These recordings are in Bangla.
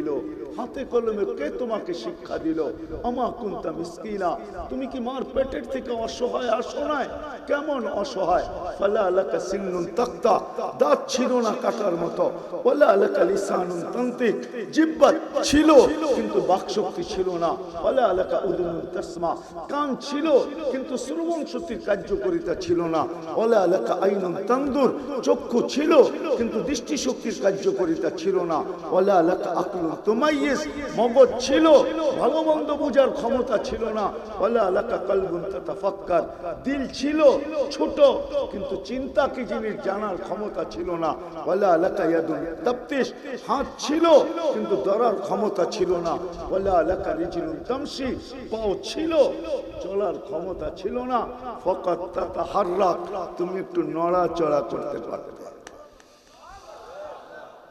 দিল? হাতে কলমে কে তোমাকে শিক্ষা দিল? আমা কুনতা মিসকিনা, তুমি কি মার পেটের থেকে অসহায় আসো নাই? কেমন অসহায়? ফালা লাকা সিন্নুন তাক্তা, দাঁত ছিল না কাটার মতো। ওয়ালা লাকা লিসানুন তানতিক, জিহ্বা ছিল কিন্তু বাকশক্তি ছিল না। ওয়ালা লাকা উদুনুন তাসমা, কান ছিল কিন্তু শ্রবণ শক্তির কার্যকারিতা ছিল না। ওয়ালা লাকা আইনুন তানদুর, চক্ষু ছিল কিন্তু দৃষ্টি শক্তির কার্যকারিতা ছিল না। ওয়ালা লাকা আকলুন তুমাইয়িজ, মগজ ছিল, ভালো মন্দ বোঝার ক্ষমতা ছিল না। ওয়ালা লাকা কলবুন তাতাফাক্কার, দিল ছিল ছোট কিন্তু চিন্তা কি জিনিস জানার ক্ষমতা ছিল না। ওয়ালা লাকা ইয়াদুন তাবতিশ, হাত ছিল কিন্তু ধরার ক্ষমতা ছিল না। ওয়ালা লাকা রিজলুন তামশি, পাও ছিল চলার ক্ষমতা ছিল না। ফাকাত তাতাহাররাক, তুমি একটু নড়াচড়া করতে পারতে।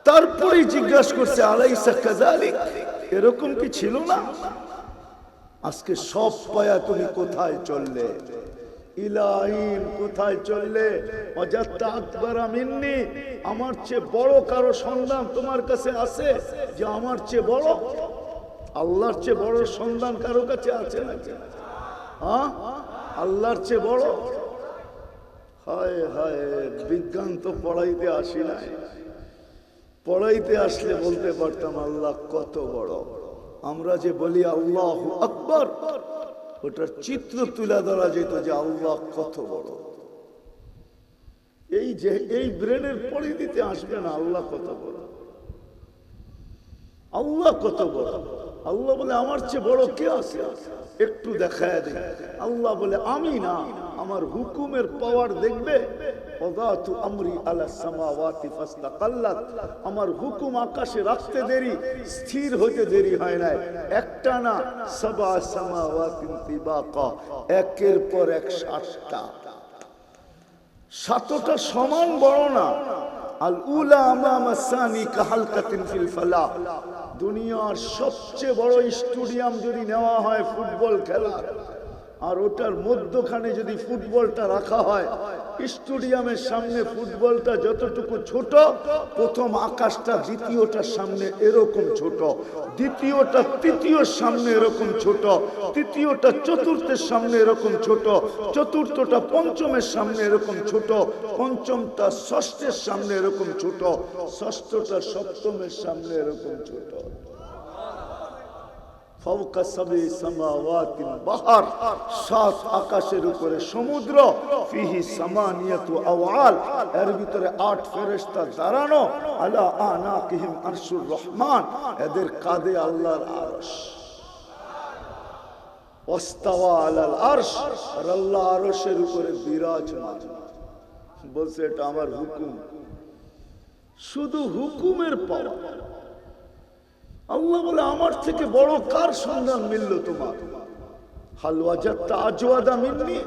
তারপরে জিজ্ঞাসা করছে আলাইসা কাযালিক, এরকম কি ছিল না? আজকে সব পায়া তুমি কোথায় চললে? ইলাহিন, কোথায় চললে? ওয়াজাদতা আকবারা মিন্নি, আমার চেয়ে বড় কারো সন্ধান তোমার কাছে আছে যে আমার চেয়ে বড়? আল্লাহর চেয়ে বড় সন্ধান কারো কাছে আছে নাকি? হ্যাঁ, আল্লাহর চেয়ে বড়? হায় হায়, বিজ্ঞান তো পড়াইতে আসি নাই। পড়াইতে আসলে বলতে পারতাম আল্লাহ কত বড়। আমরা যে বলি আল্লাহু আকবার, ওটার চিত্র তুলে ধরা যেত যে আল্লাহ কত বড়। এই যে এই ব্রেনের পড়ে দিতে আসবে না আল্লাহ কত বড়, আল্লাহ কত বড়। আল্লাহ বলে আমার চেয়ে বড় কে আছে? একটু দেখায় দে। আল্লাহ বলে আমি না, আমার হুকুমের পাওয়ার দেখবে। ওয়াদাতু আমরি আলা সামাওয়াতি ফাসতাকাল্লাত, আমার হুকুম আকাশে রাখতে দেরি, স্থির হইতে দেরি হয় নাই। একটা না, সাবা সামাওয়াতিন তিবাকা, একের পর এক 7টা। 7টা সমান বড় না। আল উলা আমামা সানি কাহালকাতিন ফিল ফালা, দুনিয়ার সবচেয়ে বড় স্টেডিয়াম যদি নেওয়া হয় ফুটবল খেলার, আর ওটার মধ্যখানে যদি ফুটবলটা রাখা হয়, স্টেডিয়ামের সামনে ফুটবলটা যতটুকু ছোট, প্রথম আকাশটা দ্বিতীয়টার সামনে এরকম ছোট, দ্বিতীয়টা তৃতীয়র সামনে এরকম ছোট, তৃতীয়টা চতুর্থের সামনে এরকম ছোট, চতুর্থটা পঞ্চমের সামনে এরকম ছোট, পঞ্চমটা ষষ্ঠের সামনে এরকম ছোট, ষষ্ঠটা সপ্তমের সামনে এরকম ছোট। ফাওকা সাবি সামাওয়াতিন বাহার, 7 আকাশের উপরে সমুদ্র, ফিহি সামানিয়াতু আওয়াল, এর ভিতরে 8 ফেরেশতা দাঁড়ানো, আলা আনাকিহিম আরশুর রহমান, এদের কাঁধে আল্লাহর আরশ। ওয়াস্তাওয়া আলাল আরশ, আর আল্লাহ আরশের উপরে বিরাজমান। বলছে এটা আমার হুকুম, শুধু হুকুমের পাওয়া। আল্লাহ বলে আমার থেকে বড় কার সন্ধান মিলল তোমার? হাল ওয়াজাদতা আজওয়াদা মিন্নি,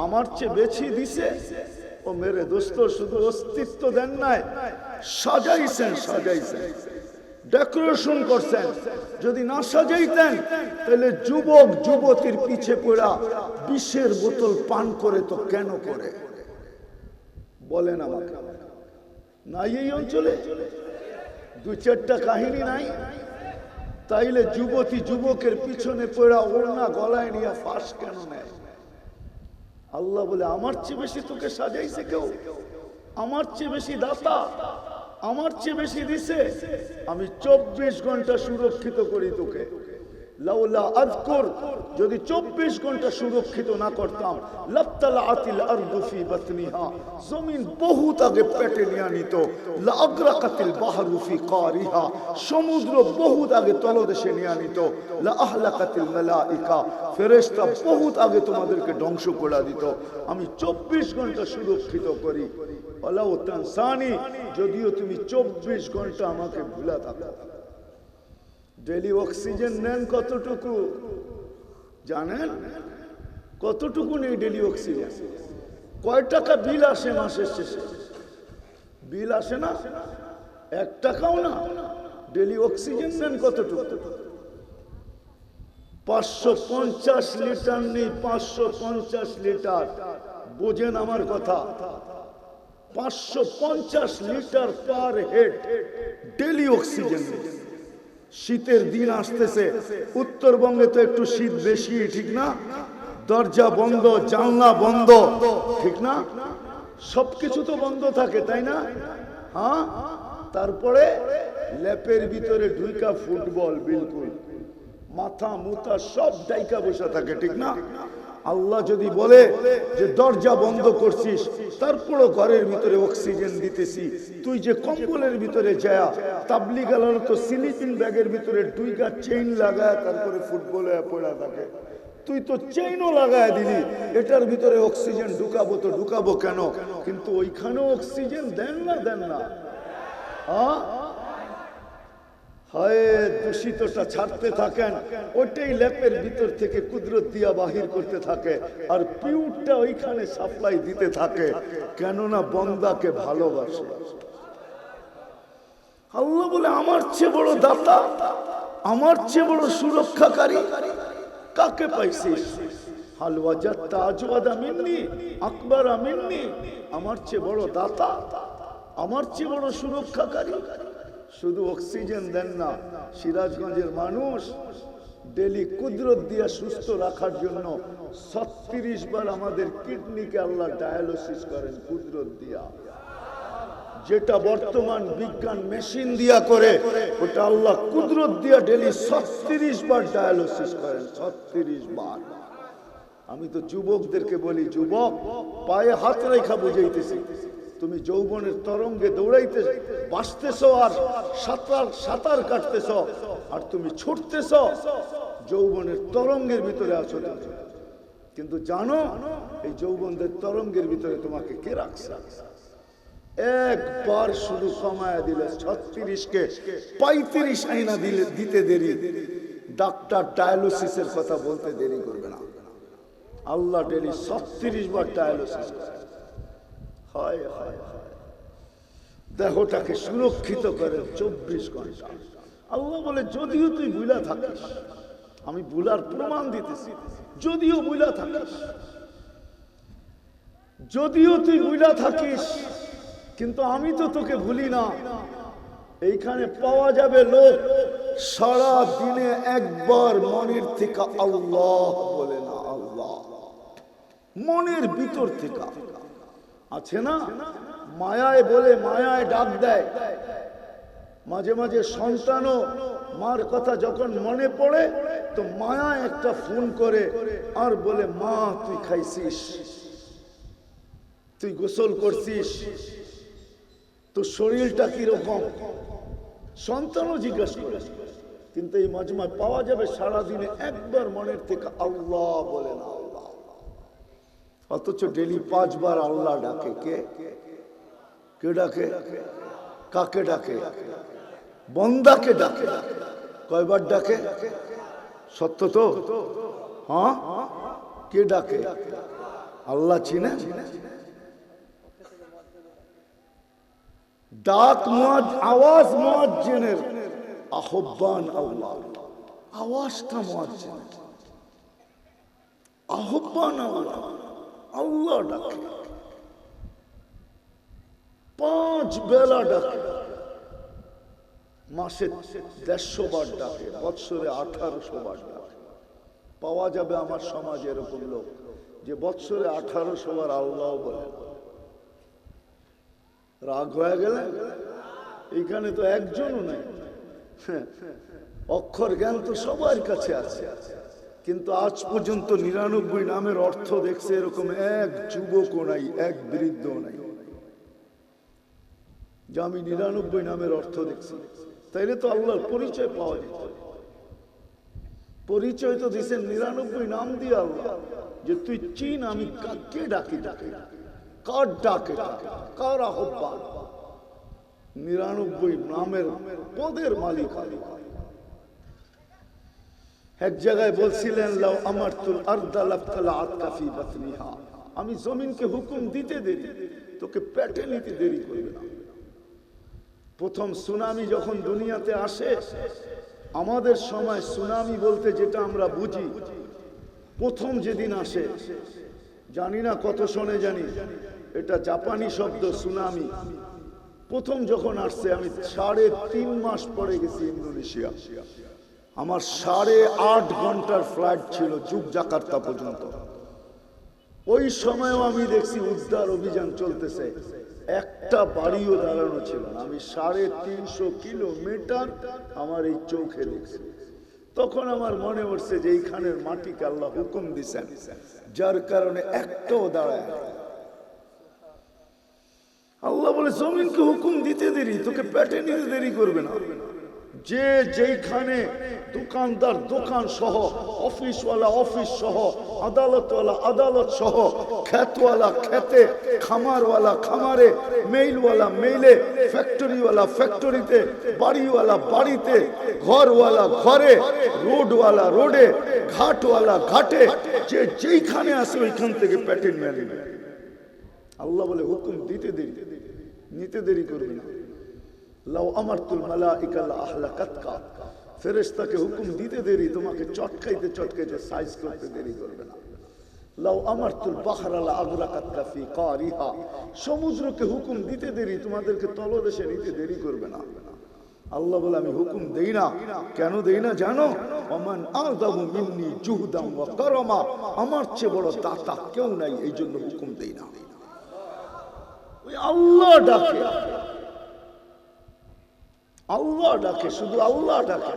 আমার চেয়ে বেশি দিছে। ও মেরে দোস্ত, শুধু অস্তিত্ব দেন নাই, সাজাইছেন, সাজাইছেন, ডেকোরেশন করছেন। যদি না সাজাইতেন তাহলে যুবক যুবতীর পিছে পড়া বিষের বোতল পান করে তো কেন করে? বলেন আমাকে, নাই এই অঞ্চলে 2-4টা কাহিনী নাই? তাইলে যুবতী যুবকের পিছনে পড়া ওড়না গলায় নিয়ে ফাঁস কেন নেয়? আল্লাহ বলে আমার চেয়ে বেশি তোকে সাজাইছে কেউ? আমার চেয়ে বেশি দাতা, আমার চেয়ে বেশি দিছে। আমি 24 ঘন্টা সুরক্ষিত করি তোকে। লাউলা আযকুর, যদি 24 ঘন্টা সুরক্ষিত না করতাম, লাবতালাআতিল আরদু ফি বাতনিহা, জমিন বহুত আগে পেটে নিয়ে নিত। লাআগরাকাতিল বাহরু ফি কারিহা, সমুদ্র বহুত আগে তলদেশে নিয়ে নিত। লাআহলাকাতিল মালাইকা, ফেরেশতা বহুত আগে তোমাদেরকে ধ্বংস করে দিত। আমি 24 ঘন্টা সুরক্ষিত করি। ওয়ালাউ তানসানি, যদিও তুমি 24 ঘন্টা আমাকে ভুলে থাকো। ডেলি অক্সিজেন নেন কতটুকু জানেন? কতটুকু নেই ডেলি অক্সিজেন? কয় টাকা বিল আসে মাসের শেষে? বিল আসে না, 1 টাকাও না। ডেলি অক্সিজেন নেন কতটুকু? 550 লিটার নেই, 550 লিটার। বোঝেন আমার কথা, 550 litre per head daily oxygen নেই। শীতের দিন আসতেছে, উত্তরবঙ্গে তো একটু শীত বেশি, ঠিক না? দরজা বন্ধ, জানলা বন্ধ, ঠিক না? সবকিছু তো বন্ধ থাকে, তাই না? হ্যাঁ, তারপরে ল্যাপের ভিতরে ঢুইকা ফুটবল, বিলকুল মাথা মুথা সব ডাইকা বসে থাকে, ঠিক না? আল্লাহ যদি বলে যে দরজা বন্ধ করছিস, তারপরও ঘরের ভিতরে অক্সিজেন দিতেছি, তুই যে কম্বলের ভিতরে যায় তাবলিগ আলার তো স্লিপিং ব্যাগের ভিতরে দুইটা চেইন লাগায় তারপরে ফুটবলে পড়া থাকে, তুই তো চেইনও লাগায় দিলি, এটার ভিতরে অক্সিজেন ঢুকাবো তো ঢুকাবো কেন? কিন্তু ওইখানেও অক্সিজেন দেন না, দেন না? হ্যাঁ, হয় দূষিতটা ছাড়তে থাকেন, ওইটাই ল্যাপের ভিতর থেকে কুদরত দিয়া বাহির করতে থাকে, আর পিউরটা ওইখানে সাপ্লাই দিতে থাকে, কেননা বন্দাকে ভালোবাসে। আল্লাহ বলে আমার চেয়ে বড় দাতা, আমার চেয়ে বড় সুরক্ষাকারী কাকে পাইছিস? হাল ওয়াজাদতা আজওয়াদা মিন্নি আকবারা মিন্নি, আমার চেয়ে বড় দাতা, আমার চেয়ে বড় সুরক্ষাকারী। শুধু অক্সিজেন দেন না, সিরাজগঞ্জের মানুষ ডেলি কুদরত দিয়া সুস্থ রাখার জন্য 36 বার আমাদের কিডনিকে আল্লাহ ডায়ালিসিস করেন কুদরত দিয়া। যেটা বর্তমান বিজ্ঞান মেশিন দিয়া করে, ওটা আল্লাহ কুদরত দিয়া ডেলি 36 বার ডায়ালিসিস করেন, 36 বার। আমি তো যুবকদেরকে বলি, যুবক পায়ে হাত রেখা বুঝাইতেছি, তুমি যৌবনের তরঙ্গে দৌড়াইতে বাঁচতেছো আর সাঁতার কাটতেছো, আর তুমি ছুটতেছো যৌবনের তরঙ্গের ভিতরে আছো, কিন্তু জানো এই যৌবনের তরঙ্গের ভিতরে তোমাকে কে রাখছে? একবার শুধু কমায়া দিলে 36কে 35 আইনা দিতে দেরি, ডাক্তার ডায়ালিসিসের কথা বলতে দেরি করবে না। আল্লাহ ডেলি 36 বার ডায়ালিসিস করে। হয় হয় হয়, দেহটাকে সুরক্ষিত করে 24 ঘন্টা। আল্লাহ বলে যদিও তুই ভুলা থাকিস, আমি ভুলার প্রমাণ দিতেছি, যদিও ভুলা থাকিস, যদিও তুই ভুলা থাকিস, কিন্তু আমি তো তোকে ভুলি না। এইখানে পাওয়া যাবে লোক সারা দিনে একবার মনের থেকে আল্লাহ বলে না, আল্লাহ মনের ভিতর থেকে আছে না, মায়ায় বলে, মায়ায় ডাক দেয়। মাঝে মাঝে সন্তানও মার কথা যখন মনে পড়ে তো মায়া একটা ফোন করে আর বলে, মা তুই খাইছিস, তুই গোসল করছিস, তোর শরীরটা কিরকম, সন্তানও জিজ্ঞাসা করে। কিন্তু এই মাজমা পাওয়া যাবে সারাদিনে একবার মনের থেকে আল্লাহ বলে না, আল্লাহ। অথচ ডেলি 5 বার আল্লাহ ডাকে। কে কে ডাকে? কাকে ডাকে? বন্দাকে ডাকে। কয়বার ডাকে? সত্য তো? হ্যাঁ, কে ডাকে? আল্লাহ চিনে। ডাক আওয়াজ মুয়াজ্জিনের, আহ্বান আল্লাহ, আওয়াজটা মুয়াজ্জিনের, আহ্বান আল্লাহ, আল্লাহ ডাকে। 5 বেলা ডাকে, মাসে 150 বার ডাকে, বৎসরে 1800 বার ডাকে। পাওয়া যাবে আমার সমাজে এরকম লোক যে বৎসরে 1800 বার আল্লাহ বলে। রাগ হয়ে গেলে এইখানে তো একজনও নাই। অক্ষর জ্ঞান তো সবার কাছে আছে, কিন্তু আজ পর্যন্ত 99 নামের অর্থ দেখছে এরকম এক যুবকও নাই, এক বৃদ্ধ নাই যে আমি 99 নামের অর্থ দেখছি। তাইলে তো আল্লাহর পরিচয় পাওয়া যেত। পরিচয় তো দিচ্ছেন 99 নাম দিয়ে আল্লাহ, যে তুই চিন আমি কাকে ডাকি, ডাকে কার ডাকে, কার আহ্বান। 99 নামের পদের মালিক আল্লাহ। এক জায়গায় বলছিলেন, লাউ আমারতুল আরদা লাফতালাআত ফি বাতনিহা, আমি জমিনকে হুকুম দিতে দেরি, তোকে পেটে নিতে দেরি করবে না। প্রথম সুনামি যখন দুনিয়াতে আসে, আমাদের সময় সুনামি বলতে যেটা আমরা বুঝি, প্রথম যেদিন আসে, জানি না কত সনে জানি, এটা জাপানি শব্দ সুনামি। প্রথম যখন আসছে আমি 3.5 মাস পরে গেছি ইন্দোনেশিয়া। আমার 8.5 ঘন্টার ফ্লাইট ছিল জাকার্তা পর্যন্ত। ওই সময়ও আমি দেখছি উদ্ধার অভিযান চলতেছে, একটা বাড়িও দাঁড়ানো ছিল না। আমি 350 কিলোমিটার আমার এই চোখে দেখছি। তখন আমার মনে পড়ছে যে এইখানের মাটিকে আল্লাহ হুকুম দিছেন, যার কারণে একটাও দাঁড়ায়। আল্লাহ বলে জমিনকে হুকুম দিতে দেরি, তোকে পেটে নিতে দেরি করবে না। যে যেখানে দোকানদার দোকান সহ, অফিসওয়ালা অফিস সহ, আদালতওয়ালা আদালত সহ, খেতওয়ালা খেতে, খামারওয়ালা খামারে, মেইলওয়ালা মেইলে, ফ্যাক্টরিওয়ালা ফ্যাক্টরিতে, বাড়িওয়ালা বাড়িতে, ঘরওয়ালা ঘরে, রোডওয়ালা রোডে, ঘাটওয়ালা ঘাটে, যে যেখানে আসে ওইখান থেকে পেটে নিয়ে নেবে। আল্লাহ বলে হুকুম দিতে দেরি, নিতে দেরি করবে না। লাউ আমারতুল মালাইকা লা আহলাকাতকা, ফেরেশতাকে হুকুম দিতে দেরি, তোমাকে চটকাইতে চটকাইতে সাইজ করতে দেরি করবে না। লাউ আমারতুল বাহরা লা আগরাকাতকা ফি কারিহা, সমুদ্রকে হুকুম দিতে দেরি, তোমাদেরকে তলদেশে নিতে দেরি করবে না। আল্লাহ বলে আমি হুকুম দেই না। কেন দেই না জানো? ওমান আযামু মিন্নি জুহদাম ওয়া কারামা, আমার চেয়ে বড় দাতা কেউ নাই, এই জন্য হুকুম দেই না। ওই আল্লাহ ডাকে, আল্লাহ ডাকে, শুধু আল্লাহ ডাকে।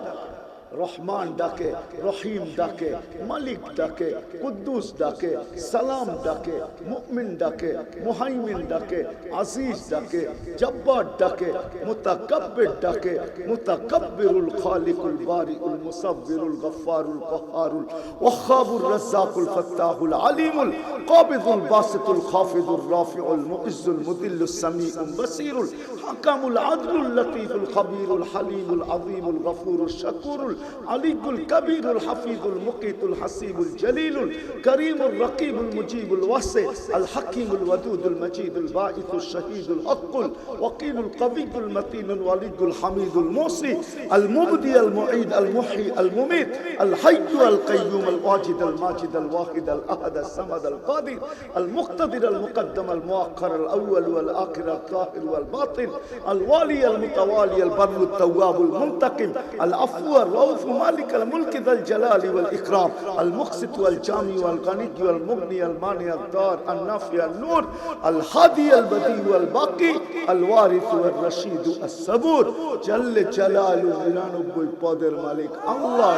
রহমান ডাকে, রহিম ডাকে, মালিক ডাকে, কুদ্দুস ডাকে, সালাম ডাকে, মুমিন ডাকে, মুহাইমিন ডাকে, আজিজ ডাকে, জব্বার ডাকে, মুতাকাব্বির ডাকে, মুতাকাব্বিরুল খালিকুল বারিউল মুসাব্বিরুল গফফারুল কহ্হারুল ওয়াহ্হাবুর রাজ্জাকুল ফাত্তাহুল আলিমুল কাবিদুল বাসিতুল খাফিদুর রাফিউল মুইজ্জুল মুদিল্লুস সামিউল বাসিরুল হাকামুল আদলুল লতীফুল খাবীরুল হালিমুল আযীমুল গফুরুশ শাকুরুল আলিকুল কবীরুল হাফিজুল মুকিতুল হাসিবুল জলিলুল করিমুল রকিবুল মুজিবুল ওয়াসি আল হাকিমুল ওয়াদুদুল মজিদুল বাঈসুল শহীদুল হকুল ওয়াকিলুল কবিয়ুল মতিনুল ওয়ালিদুল হামিদুল মুসি আল মুবদি আল মুঈদ আল মুহয়ি আল মুমিত আল হাইয়্যু আল কাইয়্যুম আল ওয়াজিদ আল মাজিদ আল ওয়াহিদ আল আহাদ আল সামাদ আল কাদির আল মুক্তাদির আল মুকদ্দম আল মুআক্খার আল আউয়াল ওয়াল আখির আল যাহির ওয়াল বাতিন আল ওয়ালি আল মুতাওয়ালি আল বাররু আত তাওয়াবুল মুনতাকিম আল আফু আর রউফ মালিক আল মুলক যাল জালালি ওয়াল ইকরাম আল মুকসিত ওয়াল জামি ওয়াল গানি ওয়াল মুগনি আল মানি আল দার আল নাফি আল নূর আল হাদি আল বদি ওয়াল বাকি আল ওয়ারিস ওয়াল রশিদ আস সাবুর জাল্লে জালালু 99 পদের মালিক আল্লাহ।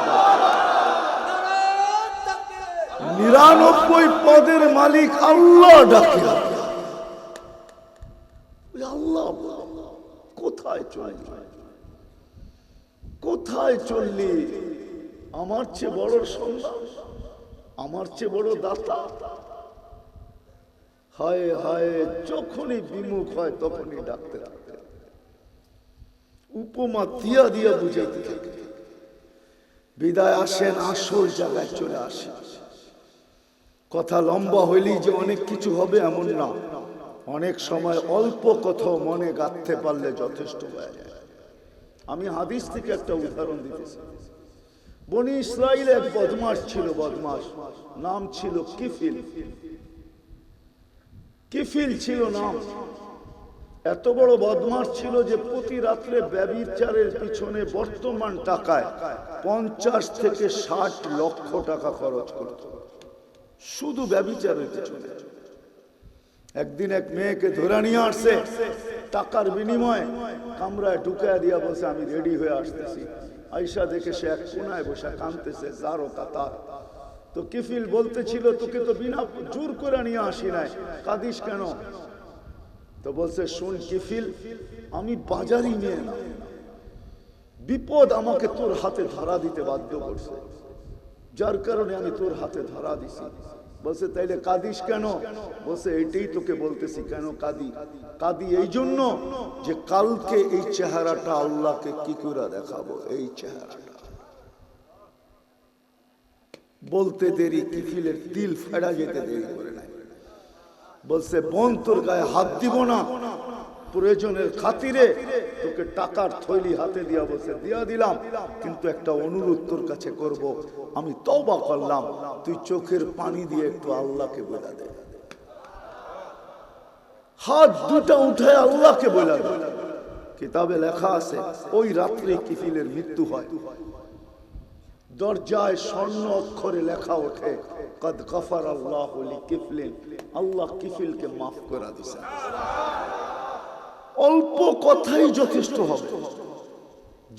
99 পদের মালিক আল্লাহ ডাকে। আল্লাহ কোথায় চললি, কোথায় চললি? আমার চেয়ে বড় সন্তান, আমার চেয়ে বড় দাতা। হায় হায়, যখনই বিমুখ হয় তখনই ডাকতে ডাকতে উপমা দিয়া দিয়া বুঝাইতে থাকে। বিদায় আসেন, আসল জায়গায় চলে আসে। কথা লম্বা হইলেই যে অনেক কিছু হবে এমন না, অনেক সময় অল্প কথা মনে গাঁথতে পারলে যথেষ্ট হয়ে যায়। আমি হাদিস থেকে একটা উদাহরণ দিতেছি। বনি ইসরাইল এক বদমাস ছিল, বদমাস, নাম ছিল কিফিল। কিফিল ছিল নাম। এত বড় বদমাস ছিল যে প্রতি রাত্রে ব্যভিচারের পিছনে বর্তমান টাকায় 50 থেকে 60 লক্ষ টাকা খরচ করত, শুধু ব্যভিচারের পিছনে। একদিন এক মেয়েকে ধরে নিয়ে আসছে, টাকার বিনিময়ে কামরায় ঢুকায় দিয়া বলছে আমি রেডি হয়ে আসতেছি। আয়সা দেখে সে এক কোনায় বসে কাঁদতেছে, জারো কাতার। তো কিফিল বলতেছিল তোকে তো বিনা জোর করে নিয়ে আসি নাই, কাঁদিস কেন? তো বলছে শুন কিফিল, আমি বাজারি মেয়ে না, বিপদ আমাকে তোর হাতে ধরা দিতে বাধ্য করছে, যার কারণে আমি তোর হাতে ধরা দিছি। বলছে তাইলে কাঁদিস কেন? বলছে এটাই তোকে বলতেছি কেন কাঁদি। কাঁদি এই জন্য যে কালকে এই চেহারাটা আল্লাহকে কি করে দেখাবো। এই চেহারাটা বলতে দেরি, কিফিলের দিল ফেড়া যেতে দেরি করে নাই। বলছে বোন তোর গায়ে হাত দিব না, প্রয়োজনের খাতিরে তোকে টাকার থৈলি হাতে দিয়া, বলছে দিয়া দিলাম, কিন্তু একটা অনুরোধ তোর কাছে করব, আমি তওবা করলাম, তুই চোখের পানি দিয়ে একটু আল্লাহকে বোঝা দে। হাত দুটা উঠায় আল্লাহকে বলে দেয়। কিতাবে লেখা আছে ওই রাত্রে কিফিলের মৃত্যু হয়। দরজায় স্বর্ণ অক্ষরে লেখা ওঠে, কদ গফার আল্লাহু লিকিফলিন, আল্লাহ কিফিলকে মাফ করে দিয়েছেন। অল্প কথাই যথেষ্ট হবে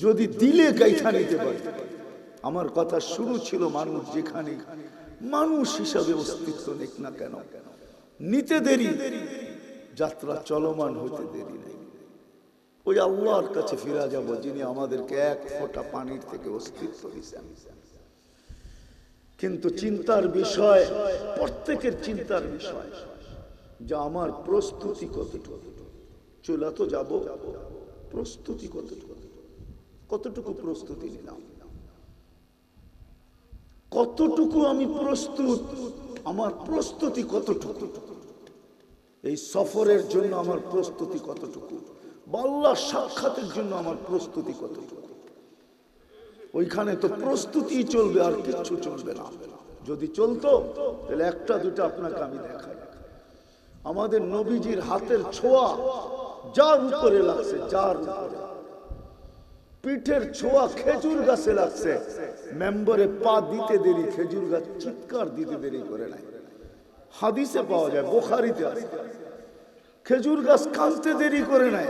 যদি দিলে গাইথা নিতে পারে। আমার কথা শুরু ছিল মানুষ যেখানে মানুষ হিসাবে অস্তিত্ব নেক না কেন, নিতে দেরি, যাত্রা চলমান হতে দেরি নেই। ওই আল্লাহর কাছে ফিরে যাব যিনি আমাদেরকে এক ফোঁটা পানির থেকে অস্তিত্ব দিয়েছেন। কিন্তু চিন্তার বিষয়, প্রত্যেকের চিন্তার বিষয় যে আমার প্রস্তুতি কতটুকু। চলে তো যাব, প্রস্তুতি কতটুকু, কতটুকু প্রস্তুতি নিলাম, কতটুকু আমি প্রস্তুত, আমার প্রস্তুতি কতটুকু, এই সফরের জন্য আমার প্রস্তুতি কতটুকু, আল্লাহর সাক্ষাতের জন্য আমার প্রস্তুতি কতটুকু। ওইখানে তো প্রস্তুতি চলবে, আর কিচ্ছু চলবে না। যদি চলতো তাহলে একটা দুটো আপনাকে আমি দেখাই। আমাদের নবীজির হাতের ছোঁয়া যার উপরে লাগছে, যার উপরে পিঠের ছোঁয়া খেজুর গাছে লাগছে, মেম্বরে পা দিতে দেরি, খেজুর গাছ চিৎকার দিতে দেরি করে নাই। হাদিসে পাওয়া যায়, বুখারীতে আছে। খেজুর গাছ কাঁদতে দেরি করে নাই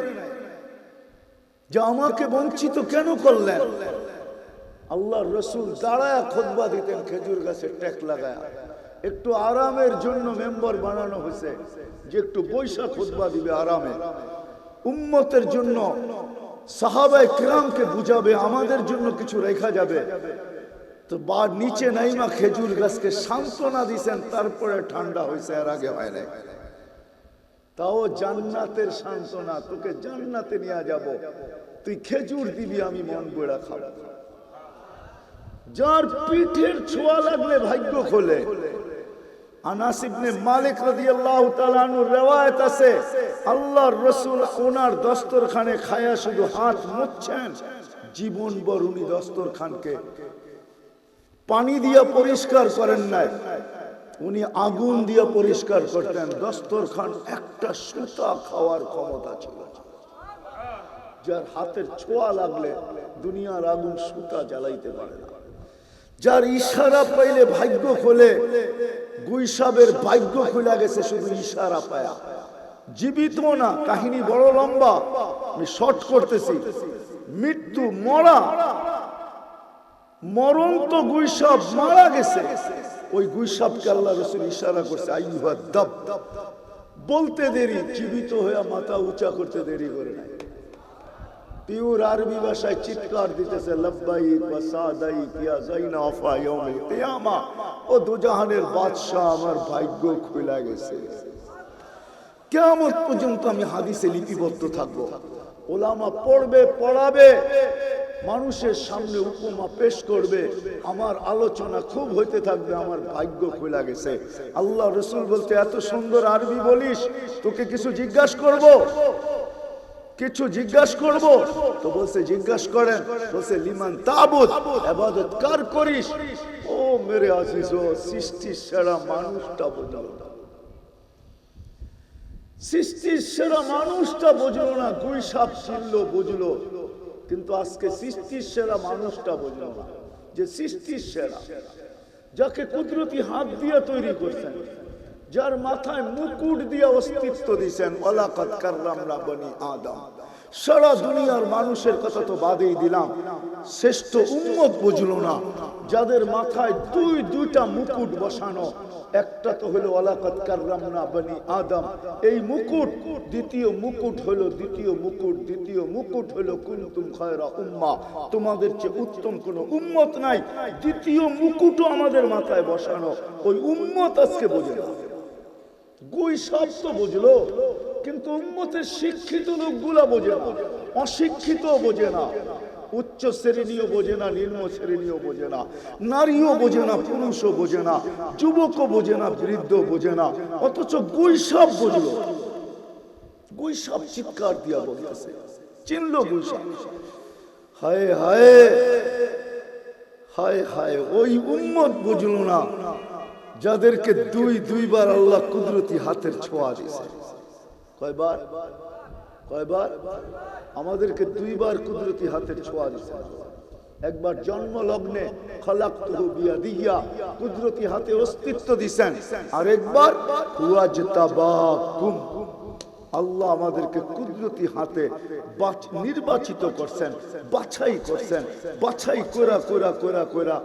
যে আমাকে বঞ্চিত কেন করলেন। আল্লাহর রাসূল দাঁড়ায় খুতবা দিতেন, খেজুর গাছে টেক লাগায়। একটু আরামের জন্য মেম্বার বানানো হয়েছে যে একটু বৈশা খুতবা দিবে আরামে, উম্মতের জন্য, সাহাবায়ে কিরামকে বুঝাবে, আমাদের জন্য কিছু রেখা যাবে। তো বা নিচে নাইমা খেজুর গাছকে সান্ত্বনা দিছেন, তারপরে ঠান্ডা হয়েছে, এর আগে হয় নাই। তাও জান্নাতের সান্ত্বনা, তোকে জান্নাতে নিয়ে যাব, তুই খেজুর দিবি, আমি মন বড়া খাবো। যার পিঠের ছোঁয়া লাগলে ভাগ্য খোলে। আনাস ইবনে মালিক রাদিয়াল্লাহু তাআলা আনহু riwayat আছে, আল্লাহর রাসূল ওনার দস্তরখানে খায়া শুধু হাত মুছছেন, জীবন ভর উনি দস্তরখানকে পানি দিয়ে পরিষ্কার করেন নাই, উনি আগুন দিয়ে পরিষ্কার করতেন। দস্তরখান একটা সুতা খাওয়ার ক্ষমতা ছিল। যার হাতের ছোঁয়া লাগলে দুনিয়ার আগুন সুতা জ্বালাইতে পারে না। যার ইশারা পাইলে ভাগ্য খোলে, গুইসাবের ভাগ্য খুলে গেছে শুধু ইশারা পায়া। জীবিত না, কাহিনী বড় লম্বা, আমি শর্ট করতেছি। মৃত্যু, মরা, মরণ তো গুইসাব মারা গেছে, ওই গুইসাবকে আল্লাহ রাসূল ইশারা করছে, আইয়ুহা দাব, বলতে দেরি, জীবিত হয়ে মাথা উঁচা করতে দেরি করে নাই। পিওর আরবি ভাষায় চিৎকার দিতেছে, লব্বাইক ওয়া সাদাইক ইয়া যাইনা ওয়া ইয়াউমিল কিয়ামা। ও দুজাহানের বাদশা, আমার ভাগ্য খুলে গেছে। কিয়ামত পর্যন্ত আমি হাদিসে লিপিবদ্ধ থাকবো। ওলামা পড়বে, পড়াবে, মানুষের সামনে উপমা পেশ করবে, আমার আলোচনা খুব হইতে থাকবে, আমার ভাগ্য খুলে গেছে। আল্লাহ রাসূল বলতে, এত সুন্দর আরবি বলিস, তোকে কিছু জিজ্ঞাসা করব, কিছু জিজ্ঞাসা করব। তো বলছে জিজ্ঞাসা করেন। বলছে লিমান তাবুদ, ইবাদত কার করিস। ও মেরে আজিজ, ও সৃষ্টির সেরা মানুষটা বুঝলো না, সৃষ্টির সেরা মানুষটা বুঝলো না। গুইসাপ ছিল বুঝলো, কিন্তু আজকে সৃষ্টির সেরা মানুষটা বুঝলো না, যে সৃষ্টির সেরা, যাকে কুদরতি হাত দিয়ে তৈরি করছেন, যার মাথায় মুকুট দিয়ে অস্তিত্ব দিয়েছেন। ওয়ালাকাদ কাররামনা বনি আদম। সারা দুনিয়ার মানুষের কথা তো বাদেই দিলাম, শ্রেষ্ঠ উম্মত বুঝলো না, যাদের মাথায় দুইটা মুকুট বসানো। একটা তো হলো ওয়ালাকাদ কাররামনা বনি আদম, এই মুকুট। দ্বিতীয় মুকুট হলো, দ্বিতীয় মুকুট হলো কুনতুম খায়রা উম্মাহ, তোমাদের চেয়ে উত্তম কোন উম্মত নাই। দ্বিতীয় মুকুটও আমাদের মাথায় বসানো। ওই উম্মত আজকে বোঝে না। গুই সব তো বুঝলো, কিন্তু উম্মতের শিক্ষিত লোকগুলা বোঝে না, অশিক্ষিত বোঝে না, উচ্চ শ্রেণীও বোঝে না, নিম্ন শ্রেণীও বোঝে না, নারীও বোঝে না, পুরুষও বোঝে না, যুবকও বোঝে না, বৃদ্ধ বোঝে না। অথচ গুই সব বুঝলো। গুই সব চিৎকার দিয়া বলতেছে, চিনলো গুই সব। হায় হায় হায় হায়, ওই উম্মত বুঝলো না যাদেরকে দুইবার আল্লাহ কুদরতি হাতের ছোঁয়া দিয়েছে। কয়বার? কয়বার? আমাদেরকে দুইবার কুদরতি হাতের ছোঁয়া দিয়েছেন। একবার জন্ম লগ্নে খলাকতুহু বিয়াদিয়া, কুদরতি হাতে অস্তিত্ব দিয়েছেন, আর একবার ওয়াজতাবাকুম, আল্লাহ আমাদেরকে কুদরতি হাতে নির্বাচিত করছেন, বাছাই করছেন। বাছাই করা করা করা করা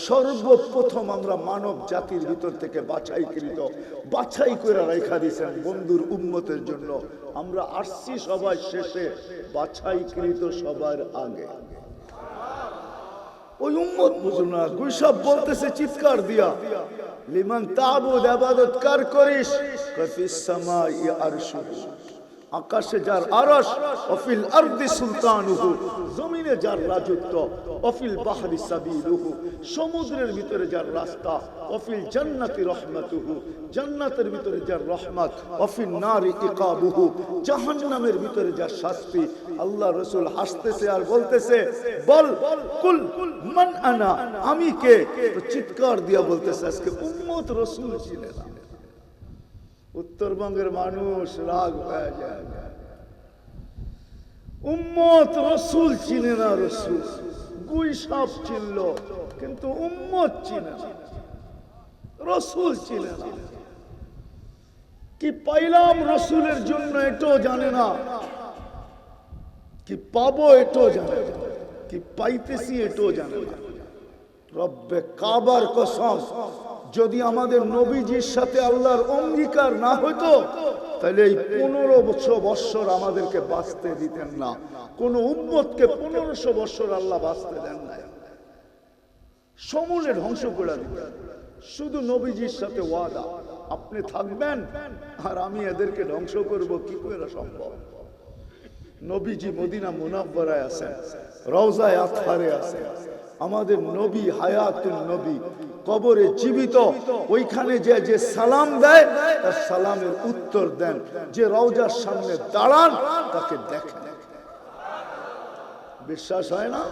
সর্বপ্রথম আমরা মানব জাতির ভিতর থেকে বাছাই করে রেখা দিয়েছেন বন্ধুর উম্মতের জন্য। আমরা আসছি সবাই শেষে, বাছাইকৃত সবার আগে। ওই উম্মত বুঝো না, গুইসব বলতেছে চিৎকার দিয়া, লিমান তাবুদ, ইবাদত কার করিস, কাফিস সামাই আরশুহু, আকাশে যার আরশ, ওয়াফিল আরদি সুলতানুহু, জমিনে যার রাজত্ব, ওয়াফিল বাহরি সাবিলুহু, সমুদ্রের ভিতরে যার রাস্তা, ওয়াফিল জান্নাতি রাহমাতুহু, জান্নাতের ভিতরে যার রহমত, ওয়াফিন নারি ইকাবুহু, জাহান্নামের ভিতরে যার শাস্তি। আল্লাহ রাসূল হাসতেছে আর বলতেছে, বল কুল মান আনা, আমি কে? তো চিৎকার দিয়া বলতেছে আজকে উম্মত রাসূল চিনে না। উত্তরবঙ্গের মানুষ রাগ হয়ে যায়, উম্মত রাসূল চিনে না। রাসূল গুই সাপ চিনল, কিন্তু উম্মত চিনে না, রাসূল চিনে না। কি পাইলাম রাসূলের জন্য এটাও জানে না, কি পাবো এটাও জানে না, কি পাইতেছি এটাও জানে না। রব্বে কাবার কসম, যদি আমাদের নবীজির সাথে আল্লাহর অঙ্গীকার না হতো, তাহলে এই 1500 বৎসর আমাদেরকে বাঁচতে দিতেন না। কোন উম্মতকে 1500 বৎসর আল্লাহ বাঁচতে দেন না, সমূলে ধ্বংস করে দিতেন। শুধু নবীজির সাথে ওয়াদা, আপনি থাকবেন আর আমি এদেরকে ধ্বংস করব, কি করে সম্ভব? নবীজি মদিনা মুনাওয়ারায় আছেন, রওজায়ে আতহারে আছেন। আমাদের নবী হায়াতুন নবী, কবরে জীবিত। ওইখানে যে সালাম দেয় তার সালামের উত্তর দেন, যে রওজার সামনে দাঁড়ান তাকে দেখেন। বিশ্বাস হয় না?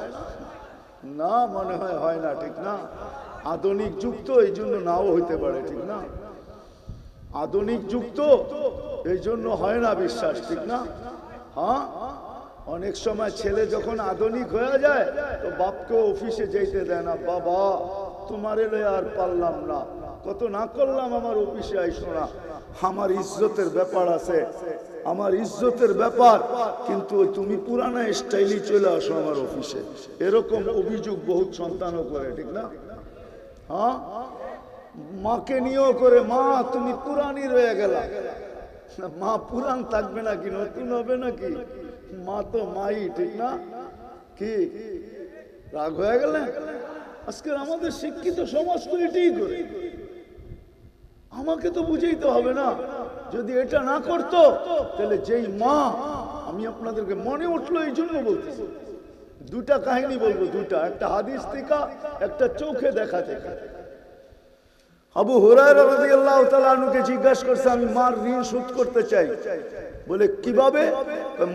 না, মনে হয় না, ঠিক না? আধুনিক যুগ তো, এই জন্য নাও হইতে পারে, ঠিক না? আধুনিক যুগ তো, এই জন্য হয় না বিশ্বাস, ঠিক না? হ্যাঁ, অনেক সময় ছেলে যখন আধুনিক হয়ে যায় তো বাপকে অফিসে যেতে দেয় না। বাবা তোমারে লয়ে আর পারলাম না, কত না করলাম, আমার অফিসে আইসো না, আমার ইজ্জতের ব্যাপার আছে, আমার ইজ্জতের ব্যাপার, কিন্তু তুমি পুরানা স্টাইলই চলে আসো আমার অফিসে। এরকম অভিযোগ বহুত সন্তানও করে, ঠিক না? হ্যাঁ, মাকে নিয়েও করে, মা তুমি পুরানি রয়ে গেলা। মা পুরান থাকবে নাকি, নতুন হবে নাকি? মা তো মাই, ঠিক না? কি রাগ হয়ে গেলে? আজকে আমাদের শিক্ষিত সমাজ তো এটাই করে। আমাকে তো বুঝাইতে হবে না, যদি এটা না করতো তাহলে যেই মা, আমি আপনাদেরকে মনে উঠলো এই জন্য বলতেছি, দুটা কাহিনী বলবো, দুটা, একটা হাদিস থেকে, একটা চোখে দেখা থেকে। আবু হুরায়রা রাদিয়াল্লাহু তাআলা আনহুকে জিজ্ঞাসা করছে, আমি মার ঋণ শোধ করতে চাই। বলে কিভাবে?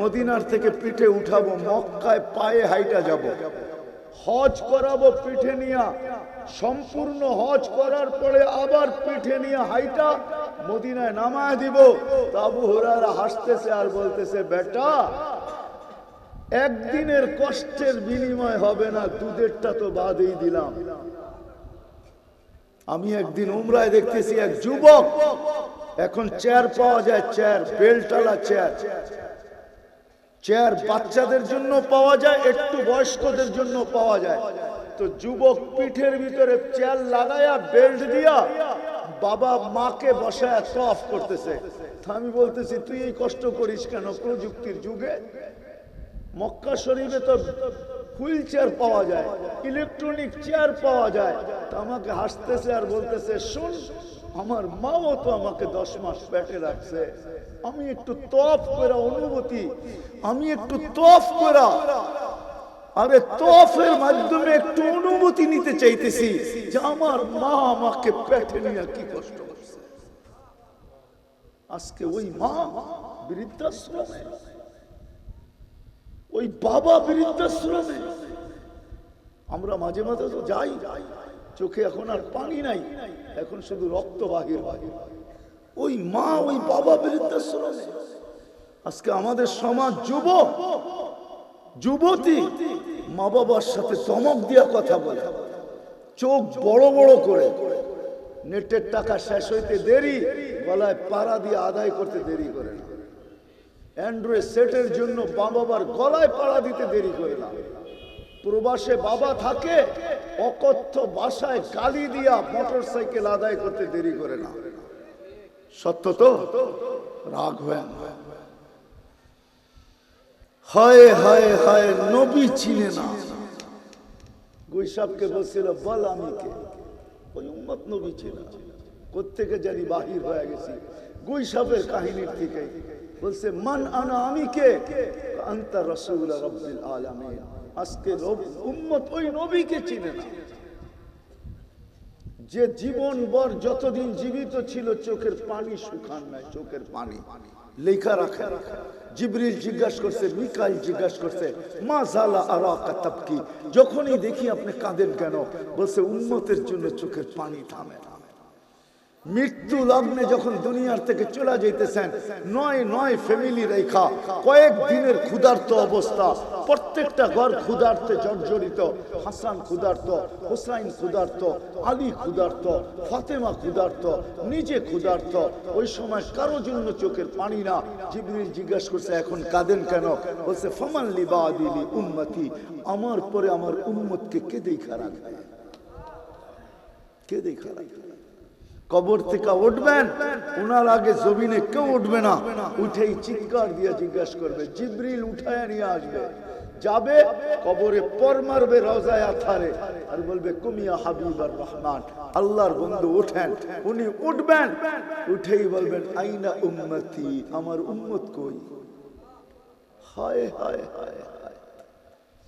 মদিনার থেকে পিঠে উঠাবো, মক্কায় পায়ে হাইটা যাব, হজ করাবো পিঠে নিয়া, সম্পূর্ণ হজ করার পরে আবার পিঠে নিয়ে হাইটা মদিনায় নামায় দিব। তো আবু হুরায়রা হাসতেছে আর বলতেছে, বেটা একদিনের কষ্টের বিনিময় হবে না, দুধেরটা তো বাদই দিলাম। আমি একদিন উমরায় দেখতেছি এক যুবক, এখন চেয়ার পাওয়া যায়, চেয়ার বেল্টওয়ালা চেয়ার বাচ্চাদের জন্য পাওয়া যায়, একটু বয়স্কদের জন্য পাওয়া যায়। তো যুবক পিঠের ভিতরে চেয়ার লাগায়া বেল্ট দিয়া বাবা মাকে বসায় তওয়াফ করতেছে। আমি বলতেছি, তুই এই কষ্ট করিস কেন? প্রযুক্তির যুগে মক্কা শরীফে তো হুইল চেয়ার পাওয়া যায়, ইলেকট্রনিক চেয়ার পাওয়া যায়। তো আমাকে হাসতেছে আর বলতেছে, শোন, আমার মাও তো আমাকে 10 মাস পেটে রাখছে, আমি একটু তওয়াফ করা অনুভূতি, আমি একটু তওয়াফ করা, আরে তওয়াফের মাধ্যমে একটু অনুভূতি নিতে চাইতেছি যে আমার মা আমাকে পেটে নিয়ে কি কষ্ট করছে। আজকে ওই মা বৃদ্ধাশ্রমে, ওই বাবা বৃদ্ধাশ্রমে। আমরা মাঝে মাঝে তো যাই, চোখে এখন আর পানি নাই, এখন শুধু রক্ত বাহির হয়। ওই মা, ওই বাবা বৃদ্ধাশ্রমে। আজকে আমাদের সমাজ যুবতী মা বাবার সাথে চমক দিয়া কথা বলে, চোখ বড় বড় করে, নেটের টাকা শেষ হইতে দেরি, গলায় পাড়া দিয়ে আদায় করতে দেরি করে না। অ্যান্ড্রয়েড সেটের জন্য মা বাবার গলায় পাড়া দিতে দেরি করে না। প্রবাসে বাবা থাকে, অকথ্য ভাষায় গালি দিয়া মোটরসাইকেল আদায় করতে দেরি করে না। সত্য তো? রাগ হয় না। হায় হায় হায়, নবী চিনে না। গুইসাবকে বলছিল বল আমি কে, ওই উম্মত নবী চিনে। কোত্থেকে জানি বাহির হয়ে গেছি গুইসাবের কাহিনীর থেকে। বলছে মান আনা, আমি কে? আনতা রাসূল রাব্বিল আলামিন। আজকে উম্মত ওই নবীকে চিনে না যে জীবন ভর যতদিন জীবিত ছিল চোখের পানি শুকান নাই, চোখের পানি লেখা রাখা। জিবরিল জিজ্ঞাসা করছে, মিকাইল জিজ্ঞাসা করছে, মা জালা আরাকা তাবকি, যখনই দেখি আপনি কাঁদেন কেন? বলছে উম্মতের জন্য চোখের পানি থামে না। মৃত্যু লগ্নে যখন দুনিয়ার থেকে চলে যাইতেছেন, নয় ফ্যামিলি রেখা, কয়েক দিনের ক্ষুধার্ত অবস্থা, প্রত্যেকটা ঘর ক্ষুধার্তে জর্জরিত। হাসান ক্ষুধার্ত, হুসাইন ক্ষুধার্ত, আলী ক্ষুধার্ত, ফাতেমা ক্ষুধার্ত, নিজে ক্ষুধার্ত। ওই সময় কারো জন্য চোখের পানি না। জিবরিল জিজ্ঞাসা করছে এখন কাঁদেন কেন? বলছে ফামান লিবাদিলি উম্মতি, আমার পরে আমার উম্মতকে কে দেখা রাখবে? কে দেখা রাখবে? কবর থেকে উঠবেন, ওনার আগে জমিনে কেউ উঠবে না। উঠেই চিৎকার দিয়ে জিজ্ঞাসা করবে, জিবরিল উঠায় নিয়ে আসবে। যাবে কবরে পর মারবে রওজায়ে আথারে, আর বলবে কুমিয়া হাবিবার রহমান, আল্লাহর বন্ধু ওঠেন। উনি উঠবেন, উঠেই বলবেন আইনা উম্মতি, আমার উম্মত কই? হায় হায় হায় হায়,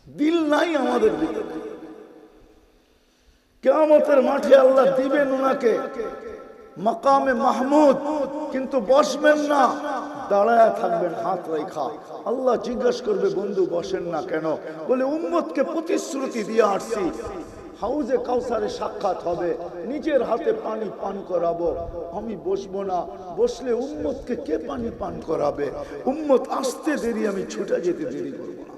দিল নাই আমাদের ভিতরে। কিয়ামতের মাঠে আল্লাহ দিবেন ওনাকে মাকামে মাহমুদ, কিন্তু বসবেন না, দাঁড়ায় থাকবেন হাত রেখা। আল্লাহ জিজ্ঞাসা করবে বন্ধু বসেন না কেন? বলে উম্মতকে প্রতিশ্রুতি দিয়ে আসছি, হাউজে কাউসারে সাক্ষাৎ হবে, নিজের হাতে পানি পান করাবো, আমি বসবো না। বসলে উম্মতকে কে পানি পান করাবে? উম্মত আসতে দেরি, আমি ছুটে যেতে দেরি করবো না।